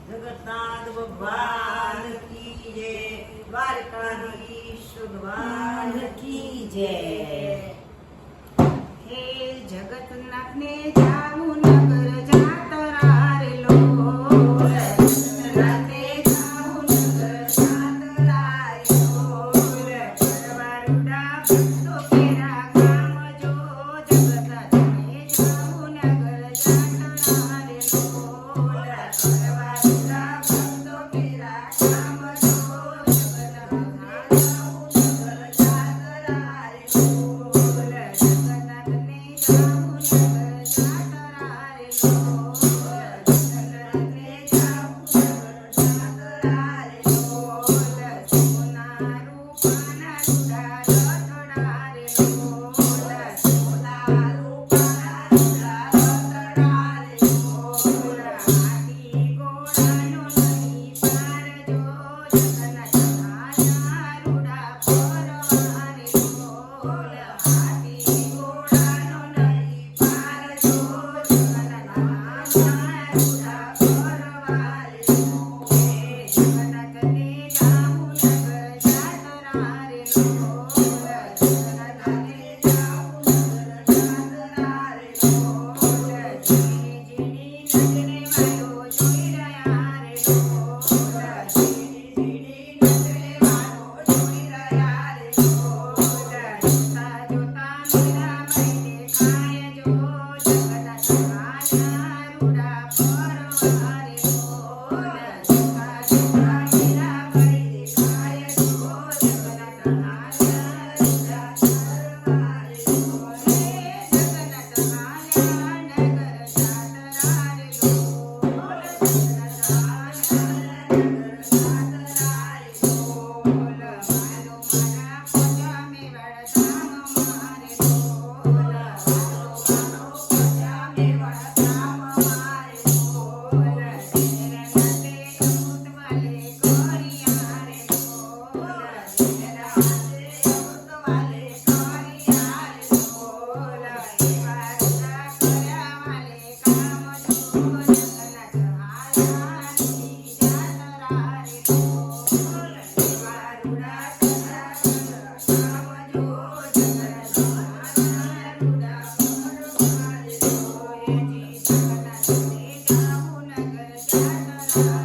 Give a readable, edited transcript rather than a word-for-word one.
जगन्नाथ भगवान की जय, द्वारकाधीश भगवान की जय। हे जगन्नाथ ने जाऊ नगर जातरा रे लोल, जगन्नाथ ने जाऊ नगर जातरा रे लोल, परवारुडा भक्तो केरा काम जो, जगन्नाथ ने जाऊ नगर जातरा रे लोल, परवारुडा भक्तो केरा काम जो, जगन्नाथ जाऊ नगर जातरा रे लोल, जगन्नाथ ने जाऊ नगर जातरा रे लोल, जगन्नाथ ने जाऊ नगर जातरा रे लोल, सोना रूपाना रुडा रतड़ा रे लोल, सोना रूपाना रुडा रतड़ा रे लोल, हाथी घोड़ानो नहीं पार जो, जगन्नाथ आया रुडा परवा रे लोल, हाथी घोड़ानो नहीं पार जो, जगन्नाथ आया रुडा परवा रे लोल, जगन्नाथ ने जाऊ नगर जातरा रे लोल, जगन्नाथ ने जाऊ नगर जातरा रे लोल, जीणी जीणी नजरे वालो જોઈ રહ્યા રે લોલ, જીણી જીણી નજરે વાલો જોઈ રહ્યા રે લોલ, જોતા જોતા મીરાબાઈ દેખાય જો, જગન્નાથ આયા રૂડા પરવા રે લોલ, જોતા જોતા મીરાબાઈ દેખાય જો, જગન્નાથ આયા રૂડા પરવા રે લોલ, જગન્નાથ આયા નગર જાતરા રે લોલ, જગન્નાથ આયા નગર જાતરા રે લોલ, મારો મારા પોજા મેવાડ ધામ મારે લોલ, મારો મારો પોજા મેવાડ ધામ મારે લોલ, તેરા નાતે અમૃત વાલે કોરિયા રે લોલ, તેરા હાથે અમૃત વાલે કોરિયા રે લોલ, એવા રૂડા કર્યા વાલે કામ જો, જગન્નાથ આયા ની જાતરા રે લોલ, એવા રૂડા કર્યા કામ જો, જગન્નાથ આયા રૂડા પરવા રે લોલ, જી જગન્નાથ ને જાઉં નગર જાતરા